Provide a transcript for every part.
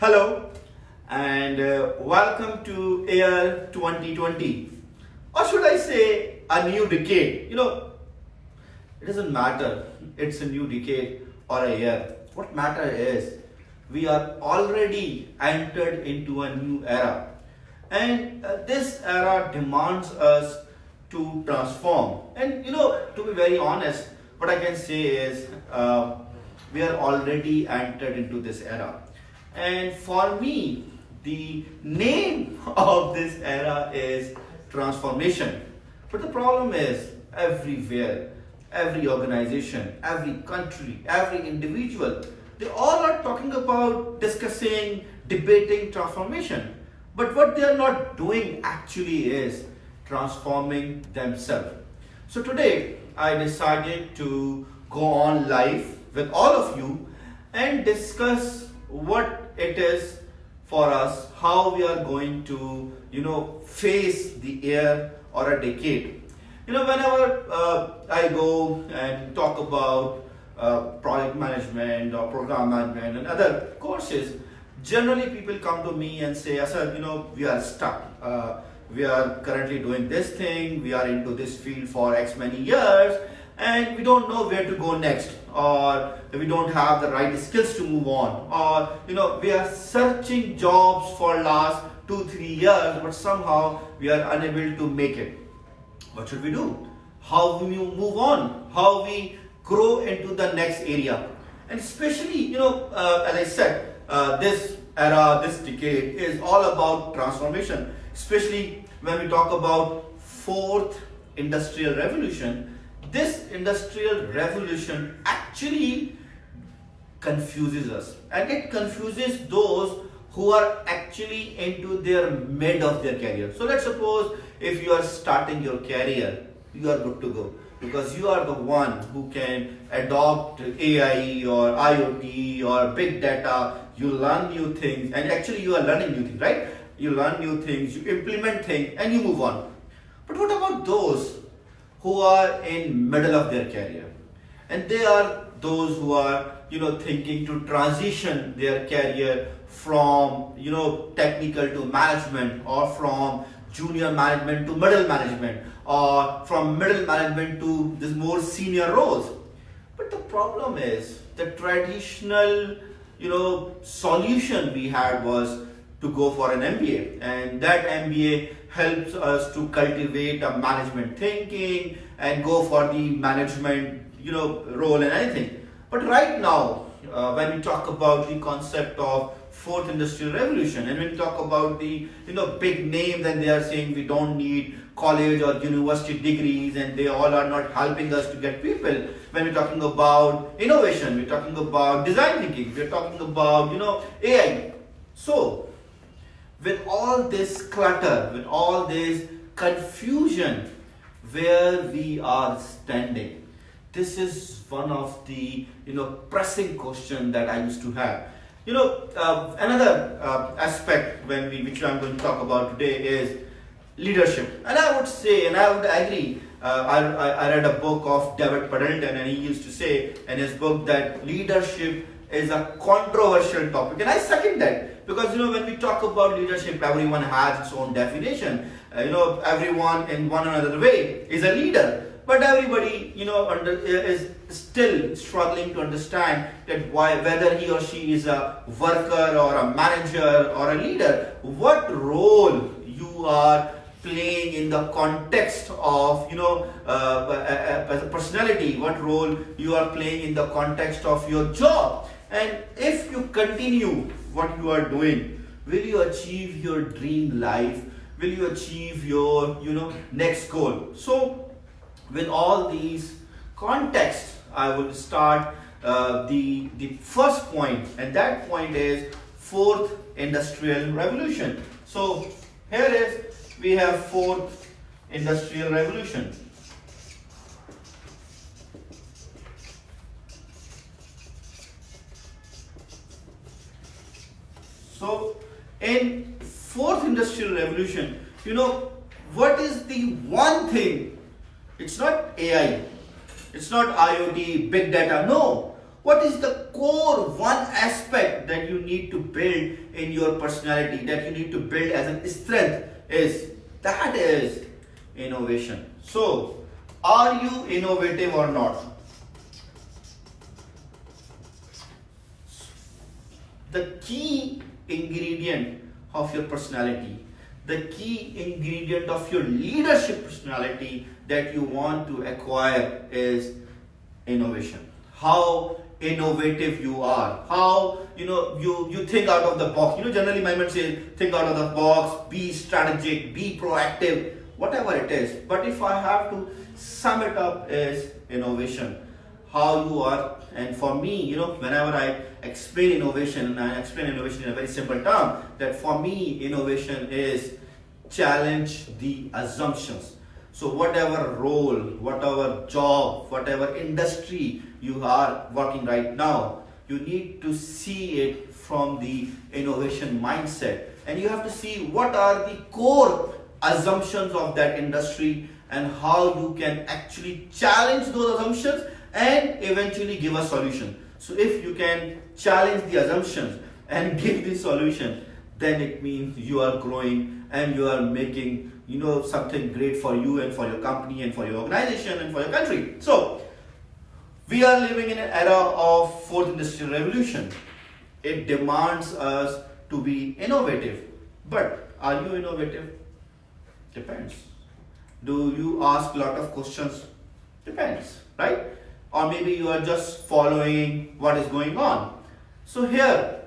Hello and welcome to year 2020, or should I say a new decade. It doesn't matter it's a new decade or a year. What matter is we are already entered into a new era, and this era demands us to transform. And to be very honest, what I can say is we are already entered into this era. And for me, the name of this era is transformation. But the problem is everywhere, every organization, every country, every individual, they all are talking about discussing, debating transformation. But what they are not doing actually is transforming themselves. So today, I decided to go on live with all of you and discuss what it is for us, how we are going to, face the year or a decade. Whenever I go and talk about project management or program management and other courses, generally people come to me and say, Asad, we are stuck. We are currently doing this thing, we are into this field for X many years, and we don't know where to go next, or we don't have the right skills to move on, or we are searching jobs for last 2-3 years, but somehow we are unable to make it. What should we do? How we move on? How we grow into the next area? And especially, as I said, this era, this decade is all about transformation, especially when we talk about fourth industrial revolution. This industrial revolution actually confuses us, and it confuses those who are actually into their mid of their career. So let's suppose if you are starting your career, you are good to go because you are the one who can adopt AI or IoT or big data. You learn new things, and actually you are learning new things, right? You learn new things, you implement things, and you move on. But what about those who are in middle of their career? And they are those who are thinking to transition their career from technical to management, or from junior management to middle management, or from middle management to this more senior roles. But the problem is the traditional solution we had was to go for an MBA, and that MBA helps us to cultivate a management thinking and go for the management role and anything. But right now, when we talk about the concept of fourth industrial revolution, and when we talk about the big names, and they are saying we don't need college or university degrees, and they all are not helping us to get people. When we're talking about innovation, we're talking about design thinking, we're talking about AI. So with all this clutter, with all this confusion, where we are standing, this is one of the pressing question that I used to have. Another aspect which I'm going to talk about today is leadership. And I would say, and I would agree, I read a book of David Paddleton, and he used to say in his book that leadership is a controversial topic, and I second that, because when we talk about leadership, everyone has its own definition. Everyone in one another way is a leader, but everybody is still struggling to understand that whether he or she is a worker or a manager or a leader, what role you are playing in the context of as a personality, what role you are playing in the context of your job. And if you continue what you are doing, will you achieve your dream life? Will you achieve your next goal? So with all these contexts, I will start the first point, and that point is fourth industrial revolution. So here is, we have fourth industrial revolution. So in fourth industrial revolution, what is the one thing? It's not AI, it's not IoT, big data. No, what is the core one aspect that you need to build in your personality that you need to build as a strength is innovation. So, are you innovative or not? The key ingredient of your personality, the key ingredient of your leadership personality that you want to acquire is innovation. How innovative you are, how you think out of the box. Generally my mind says think out of the box, be strategic, be proactive, whatever it is. But if I have to sum it up, is innovation, how you are. And for me, whenever I explain innovation, and I explain innovation in a very simple term, that for me innovation is challenge the assumptions. So whatever role, whatever job, whatever industry you are working right now, you need to see it from the innovation mindset, and you have to see what are the core assumptions of that industry and how you can actually challenge those assumptions and eventually give a solution. So if you can challenge the assumptions and give the solution, then it means you are growing and you are making something great for you and for your company and for your organization and for your country. So we are living in an era of fourth industrial revolution. It demands us to be innovative. But are you innovative? Depends. Do you ask a lot of questions? Depends, right? Or maybe you are just following what is going on. So here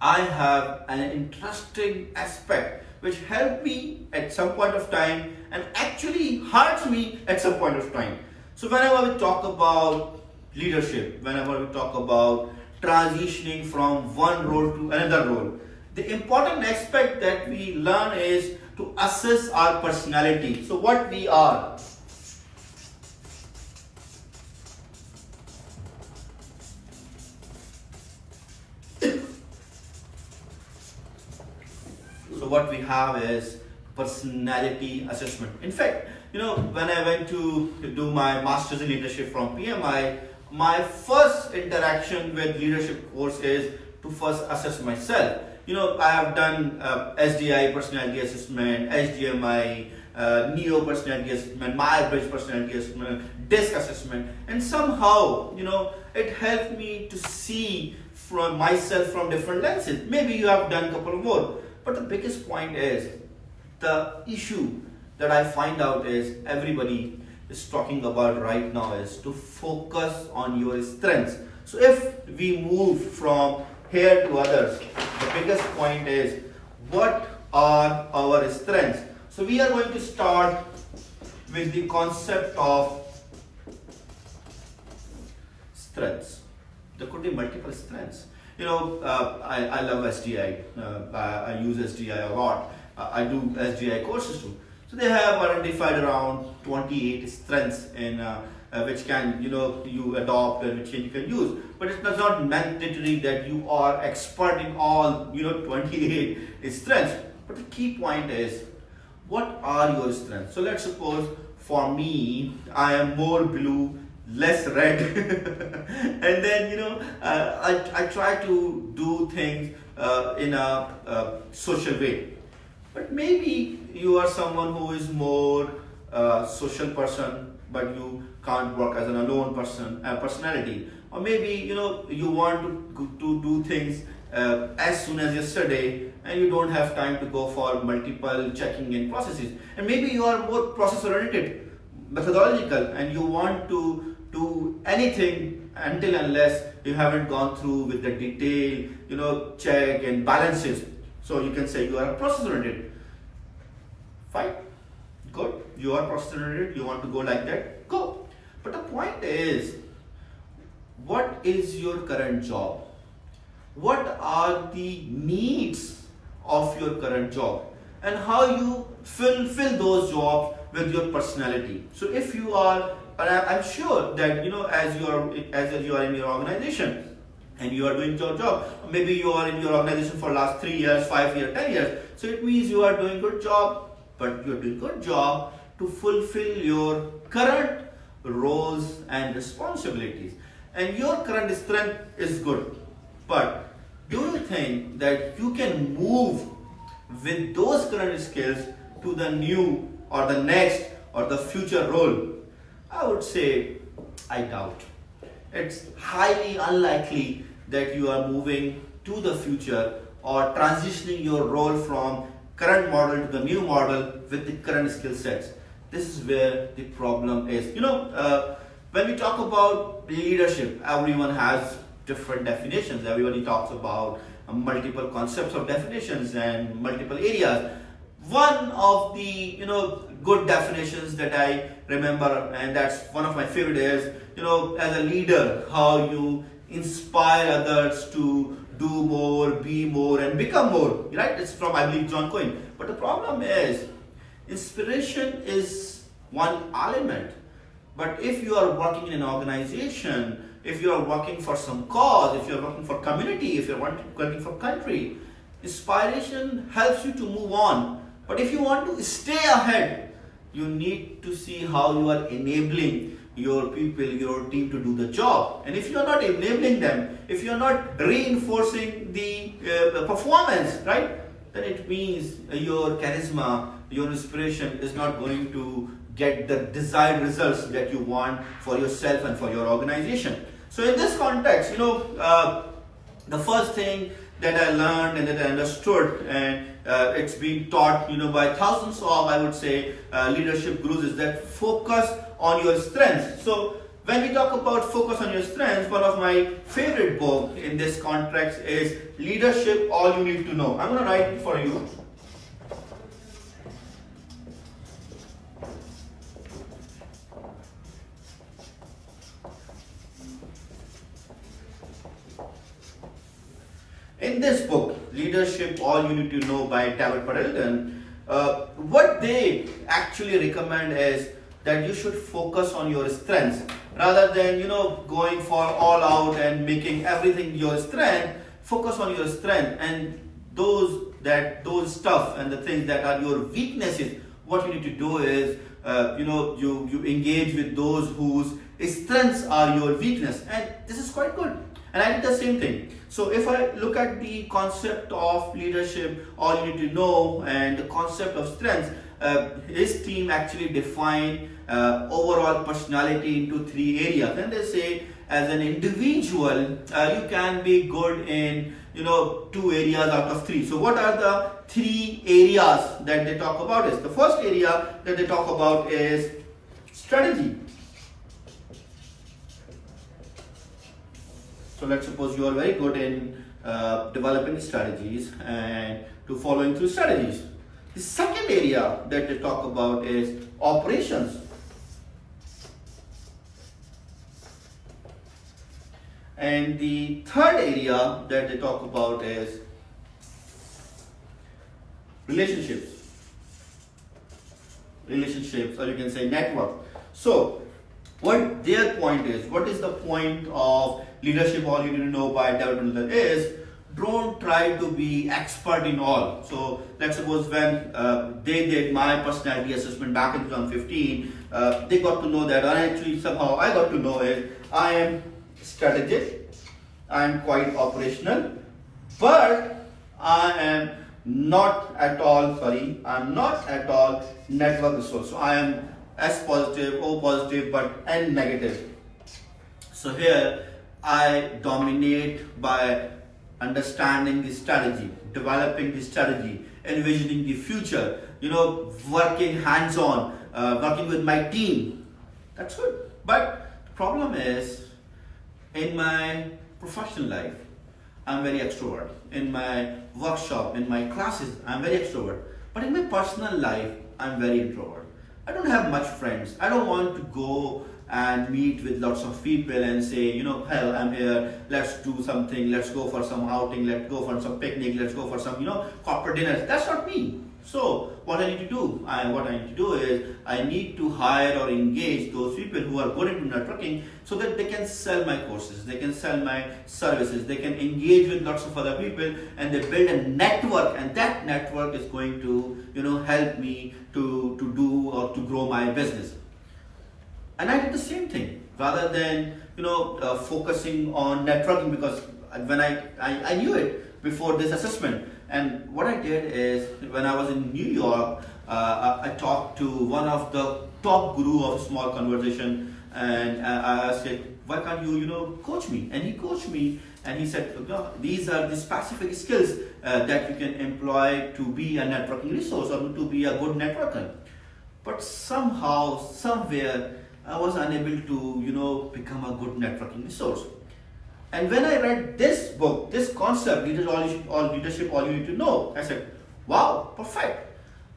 I have an interesting aspect which helped me at some point of time and actually hurts me at some point of time. So whenever we talk about leadership, whenever we talk about transitioning from one role to another role, the important aspect that we learn is to assess our personality. So what we are. So what we have is personality assessment. In fact, when I went to do my master's in leadership from PMI, my first interaction with leadership course is to first assess myself. I have done SDI personality assessment, HDMI, NEO personality assessment, Myers-Briggs personality assessment, DISC assessment, and somehow, it helped me to see from myself from different lenses. Maybe you have done a couple more. But the biggest point is, the issue that I find out is everybody is talking about right now is to focus on your strengths. So if we move from here to others, the biggest point is what are our strengths. So we are going to start with the concept of strengths. There could be multiple strengths. I love SDI. I use SDI a lot. I do SDI courses too. So they have identified around 28 strengths in which can you adopt and which you can use. But it's not mandatory that you are expert in all 28 strengths. But the key point is, what are your strengths? So let's suppose for me, I am more blue, less red, and then I try to do things in a social way. But maybe you are someone who is more social person, but you can't work as an alone personality. Or maybe you want to do things as soon as yesterday, and you don't have time to go for multiple checking in processes. And maybe you are more process oriented, methodological, and you want to do anything until unless you haven't gone through with the detail, check and balances. So you can say you are process oriented. Fine, good. You are process oriented. You want to go like that. Go. But the point is, what is your current job? What are the needs of your current job, and how you fill those jobs with your personality? So if you are, and I'm sure that as you are in your organization and you are doing your job, maybe you are in your organization for last 3 years, 5 years, 10 years. So it means you are doing good job, but you're doing good job to fulfill your current roles and responsibilities. And your current strength is good, but do you think that you can move with those current skills to the new or the next or the future role? I would say I doubt. It's highly unlikely that you are moving to the future or transitioning your role from current model to the new model with the current skill sets. This is where the problem is. When we talk about leadership, everyone has different definitions. Everybody talks about multiple concepts of definitions and multiple areas. One of the good definitions that I remember, and that's one of my favorite, is as a leader, how you inspire others to do more, be more, and become more. Right? It's from, I believe, John Coyne. But the problem is, inspiration is one element. But if you are working in an organization, if you are working for some cause, if you are working for community, if you are working for country, inspiration helps you to move on. But if you want to stay ahead, you need to see how you are enabling your people, your team to do the job. And if you are not enabling them, if you are not reinforcing the performance, right, then it means your charisma, your inspiration is not going to get the desired results that you want for yourself and for your organization. So in this context, the first thing that I learned and that I understood, and it's been taught, by thousands of, I would say, leadership gurus, is that focus on your strengths. So when we talk about focus on your strengths, one of my favorite book in this context is Leadership, All You Need to Know. I'm going to write it for you. In this book, Leadership, All You Need to Know by David Paddleton, what they actually recommend is that you should focus on your strengths rather than going for all out and making everything your strength. Focus on your strength, and those stuff and the things that are your weaknesses. What you need to do is you engage with those whose strengths are your weakness, and this is quite good. And I did the same thing. So if I look at the concept of leadership, all you need to know, and the concept of strengths, his team actually defined overall personality into 3 areas. And they say, as an individual, you can be good in 2 areas out of 3. So what are the 3 areas that they talk about? Is the first area that they talk about is strategy. So let's suppose you are very good in developing strategies and to following through strategies. The second area that they talk about is operations. And the third area that they talk about is relationships. Relationships, or you can say network. So what their point is, what is the point of Leadership, All You Need to Know by David Paddleton is, don't try to be expert in all. So let's suppose when they did my personality assessment back in 2015, they got to know that, and actually somehow I got to know it, I am strategic, I am quite operational, but I am not at all network resource. So I am S positive, O positive, but N negative. So here I dominate by understanding the strategy, developing the strategy, envisioning the future, working hands-on, working with my team. That's good. But the problem is, in my professional life, I'm very extrovert. In my workshop, in my classes, I'm very extrovert. But in my personal life, I'm very introvert. I don't have much friends. I don't want to go and meet with lots of people and say, hell, I'm here, let's do something, let's go for some outing, let's go for some picnic, let's go for some, corporate dinners. That's not me. So what I need to do? Is I need to hire or engage those people who are good into networking so that they can sell my courses, they can sell my services, they can engage with lots of other people, and they build a network, and that network is going to help me to do or to grow my business. And I did the same thing rather than focusing on networking, because I knew it before this assessment. And what I did is, when I was in New York, I talked to one of the top guru of small conversation, and I said, why can't you, coach me? And he coached me, and he said, "No, these are the specific skills that you can employ to be a networking resource or to be a good networker." But somehow, somewhere, I was unable to, become a good networking resource. And when I read this book, this concept, leadership, all you need to know, I said, wow, perfect.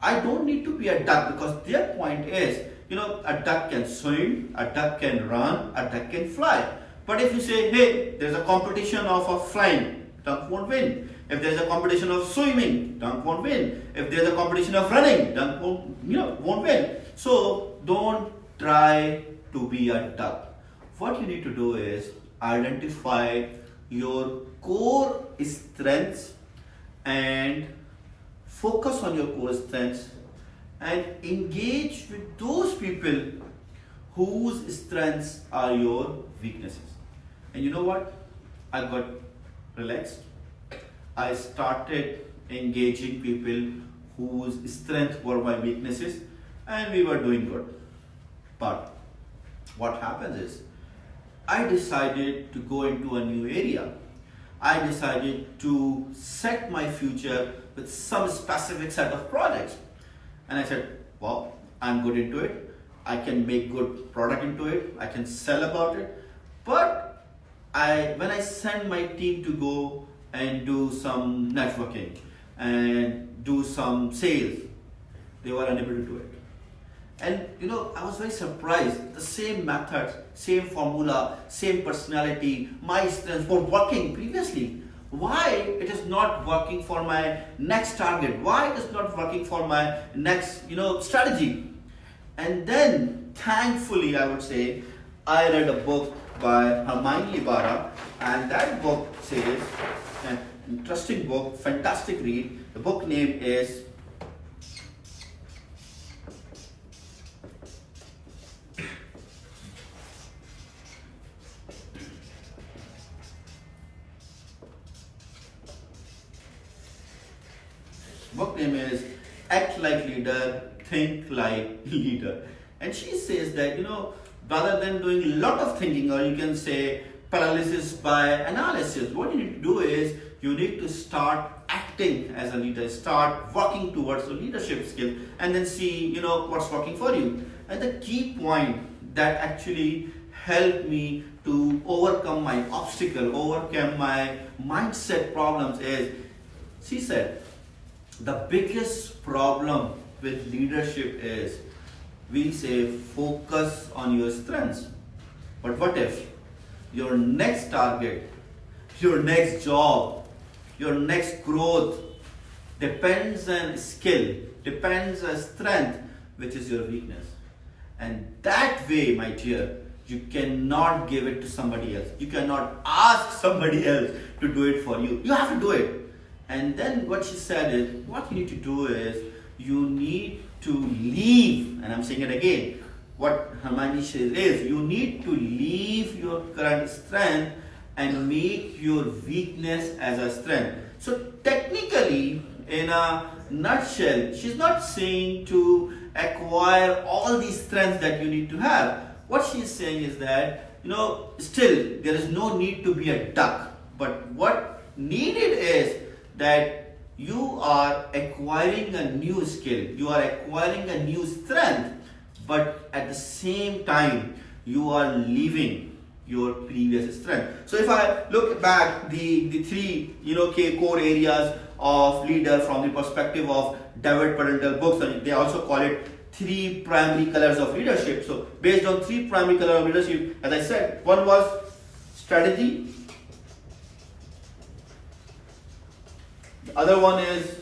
I don't need to be a duck, because their point is, a duck can swim, a duck can run, a duck can fly. But if you say, hey, there's a competition of a flying, duck won't win. If there's a competition of swimming, duck won't win. If there's a competition of running, duck won't win. So don't try to be a duck. What you need to do is identify your core strengths and focus on your core strengths and engage with those people whose strengths are your weaknesses. And you know what? I got relaxed. I started engaging people whose strengths were my weaknesses, and we were doing good. But what happens is, I decided to go into a new area. I decided to set my future with some specific set of projects. And I said, well, I'm good into it. I can make good product into it. I can sell about it. But when I send my team to go and do some networking and do some sales, they were unable to do it. And I was very surprised. The same methods, same formula, same personality, my strengths were working previously. Why it is not working for my next target? Why it is not working for my next, strategy? And then, thankfully, I would say, I read a book by Hermione Ibarra, and that book says, an interesting book, fantastic read. The book name is Act Like Leader, Think Like Leader. And she says that, rather than doing a lot of thinking, or you can say paralysis by analysis, what you need to do is, you need to start acting as a leader, start working towards a leadership skill, and then see, what's working for you. And the key point that actually helped me to overcome my obstacle, overcome my mindset problems is, she said, the biggest problem with leadership is, we say focus on your strengths. But what if your next target, your next job, your next growth depends on skill, depends on strength, which is your weakness? And that way, my dear, you cannot give it to somebody else. You cannot ask somebody else to do it for you. You have to do it. And then what she said is, what you need to do is, you need to leave, and I'm saying it again, what Hermione says is, you need to leave your current strength and make your weakness as a strength. So technically, in a nutshell, she's not saying to acquire all these strengths that you need to have. What she's saying is that, still there is no need to be a duck, but what needed is that you are acquiring a new skill, you are acquiring a new strength, but at the same time, you are leaving your previous strength. So if I look back the three core areas of leader from the perspective of David Parental books, and they also call it three primary colors of leadership. So based on three primary colors of leadership, as I said, one was strategy, the other one is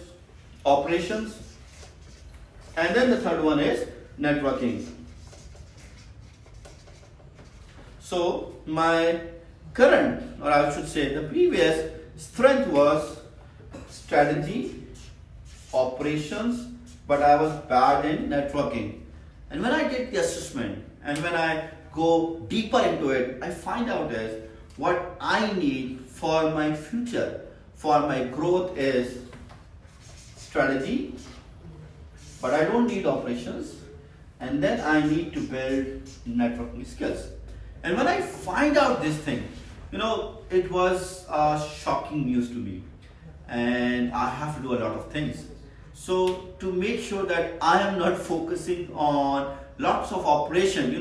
operations, and then the third one is networking. So my current, or I should say the previous strength was strategy, operations, but I was bad in networking. And when I did the assessment and when I go deeper into it, I find out is what I need for my future, for my growth is strategy, but I don't need operations, and then I need to build networking skills. And when I find out this thing, it was shocking news to me, and I have to do a lot of things. So to make sure that I am not focusing on lots of operation,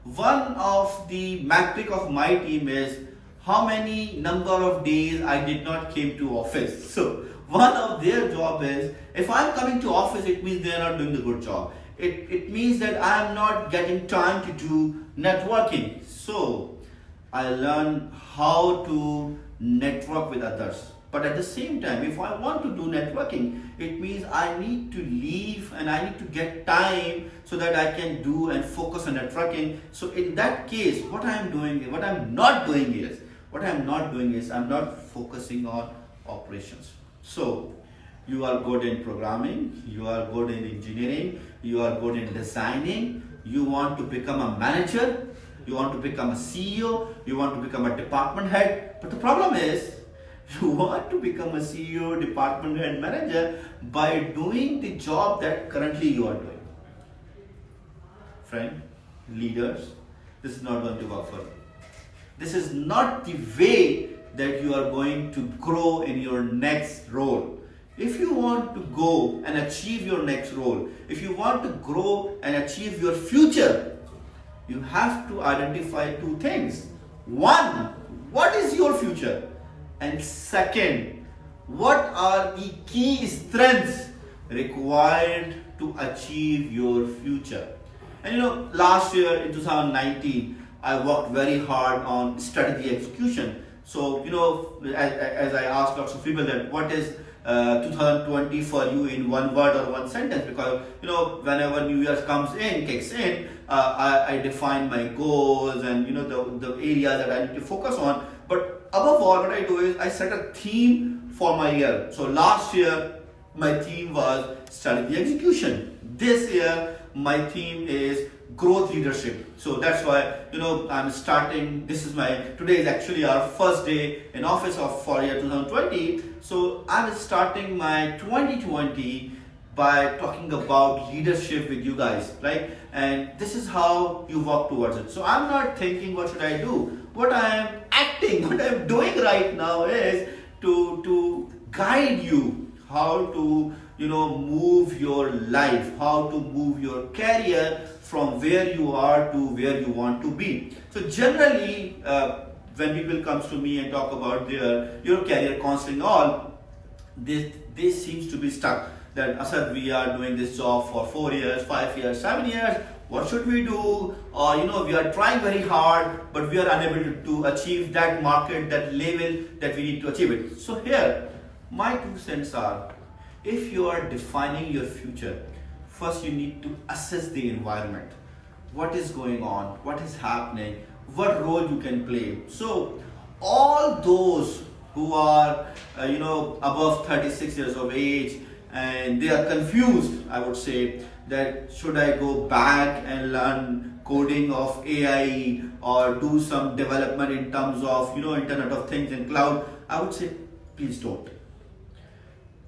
one of the metric of my team is how many number of days I did not came to office. So one of their job is, if I'm coming to office, it means they are not doing the good job. It means that I am not getting time to do networking. So I learn how to network with others. But at the same time, if I want to do networking, it means I need to leave and I need to get time so that I can do and focus on networking. So in that case, what I'm not doing is I'm not focusing on operations. So you are good in programming, you are good in engineering, you are good in designing, you want to become a manager, you want to become a CEO, you want to become a department head. But the problem is, you want to become a CEO, department head, manager by doing the job that currently you are doing. Friend, leaders, this is not going to work for you. This is not the way that you are going to grow in your next role. If you want to go and achieve your next role, if you want to grow and achieve your future, you have to identify two things. One, what is your future? And second, what are the key strengths required to achieve your future? And last year in 2019, I worked very hard on strategy execution. So, as I asked lots of people that what is 2020 for you in one word or one sentence, because whenever New Year kicks in, I define my goals and the areas that I need to focus on. But above all, what I do is I set a theme for my year. So last year my theme was strategy execution. This year my theme is growth leadership. So that's why I'm starting. Today is actually our first day in office for year 2020. So I'm starting my 2020 by talking about leadership with you guys, right? And this is how you work towards it. So I'm not thinking what should I do. What I'm doing right now is to guide you how to move your life, how to move your career from where you are to where you want to be. So generally, when people comes to me and talk about your career counseling, they seems to be stuck. That Asad, we are doing this job for 4 years, 5 years, 7 years. What should we do? Or we are trying very hard, but we are unable to achieve that market, that level that we need to achieve it. So here, my 2 cents are: if you are defining your future, first you need to assess the environment. What is going on? What is happening? What role you can play? So all those who are above 36 years of age and they are confused, I would say, that should I go back and learn coding of AI or do some development in terms of Internet of Things and cloud, I would say please don't.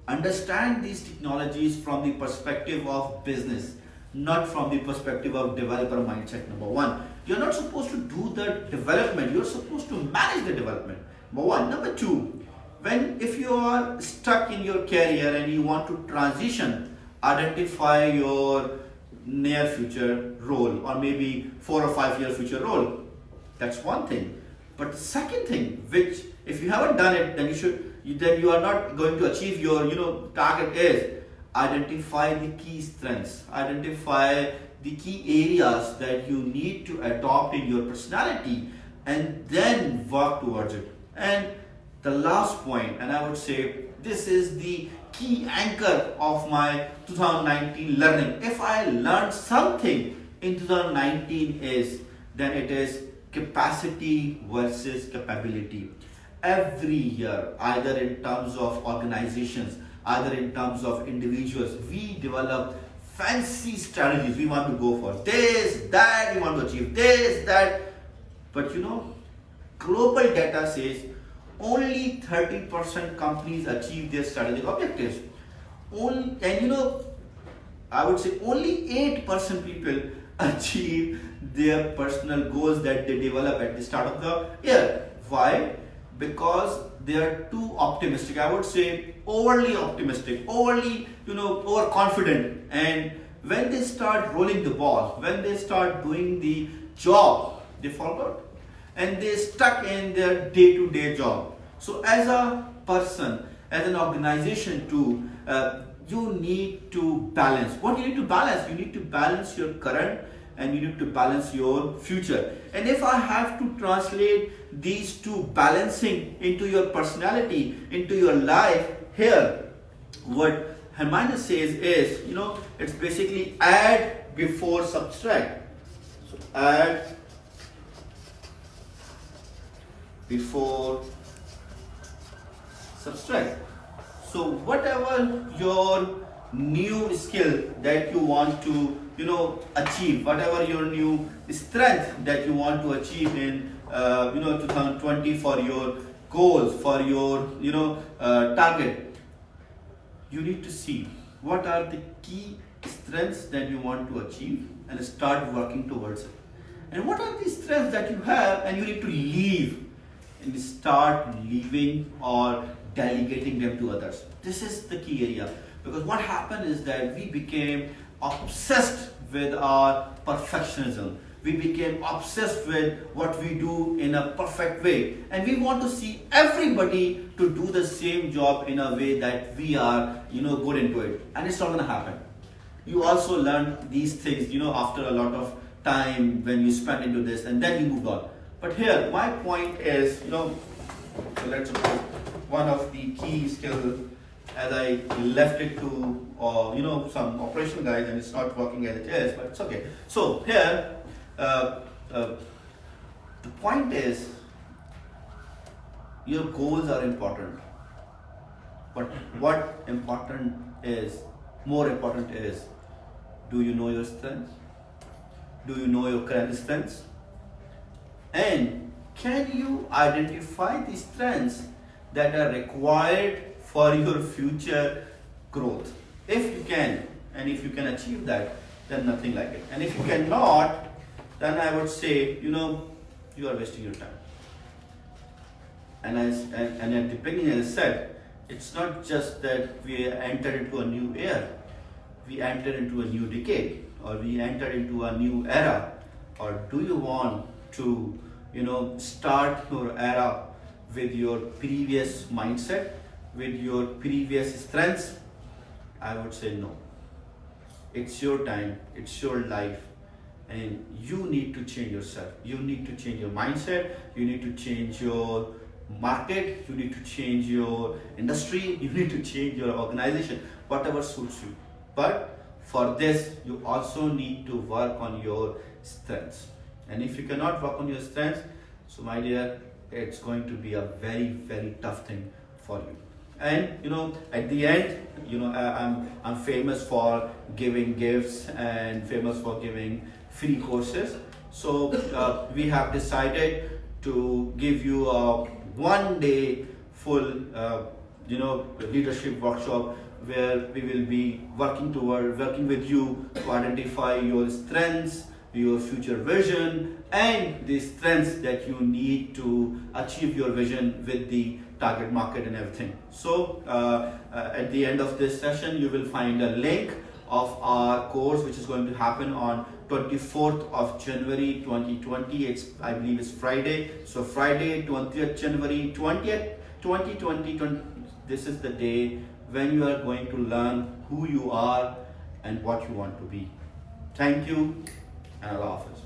Understand these technologies from the perspective of business, not from the perspective of developer mindset. Number one, you're not supposed to do the development, you're supposed to manage the development. Number one. Number two, if you are stuck in your career and you want to transition, identify your near future role or maybe 4 or 5 year future role. That's one thing. But the second thing, which if you haven't done it, then you are not going to achieve your target, is identify the key strengths, identify the key areas that you need to adopt in your personality and then work towards it. And the last point, and I would say this is the key anchor of my 2019 learning. If I learned something in 2019 then it is capacity versus capability. Every year, either in terms of organizations, either in terms of individuals, we develop fancy strategies. We want to go for this, that, we want to achieve this, that. But global data says only 30% companies achieve their strategic objectives. Only, and I would say only 8% people achieve their personal goals that they develop at the start of the year. Why? Because they are too optimistic. I would say overly optimistic, overly, overconfident. And when they start rolling the ball, when they start doing the job, they forgot. And they stuck in their day-to-day job. So as a person, as an organization too, you need to balance. What you need to balance? You need to balance your current and you need to balance your future. And if I have to translate these two balancing into your personality, into your life, here, what Hermione says is, it's basically add before subtract. So add before subtract. So whatever your new skill that you want to achieve, whatever your new strength that you want to achieve in 2020 for your goals, for your target, you need to see what are the key strengths that you want to achieve and start working towards it. And what are the strengths that you have and you need to leave, and start leaving or delegating them to others. This is the key area, because what happened is that we became obsessed with our perfectionism. We became obsessed with what we do in a perfect way, and we want to see everybody to do the same job in a way that we are good into it, and it's not going to happen. You also learn these things after a lot of time when you spend into this, and then you moved on. But here my point is, so let's suppose one of the key skills, as I left it to some operational guys, and it's not working as it is, but it's okay. So here the point is, your goals are important, but what more important is, do you know your strengths? Do you know your current strengths? And can you identify the strengths that are required for your future growth? If you can, and if you can achieve that, then nothing like it. And if you cannot, then I would say, you are wasting your time. And at the beginning, as I said, it's not just that we enter into a new era, we enter into a new decade, or we enter into a new era. Or do you want to start your era with your previous mindset, with your previous strengths? I would say no. It's your time, it's your life, and you need to change yourself. You need to change your mindset, you need to change your market, you need to change your industry, you need to change your organization, whatever suits you. But for this, you also need to work on your strengths. And if you cannot work on your strengths, so my dear, it's going to be a very, very tough thing for you. And at the end, I'm famous for giving gifts and famous for giving free courses. So we have decided to give you a 1-day full leadership workshop, where we will be working with you to identify your strengths, your future vision, and the strengths that you need to achieve your vision with the target market and everything. So at the end of this session, you will find a link of our course, which is going to happen on 24th of January 2020. I believe it's Friday. So Friday, 20th January 2020. This is the day when you are going to learn who you are and what you want to be. Thank you, and Allah Hafiz.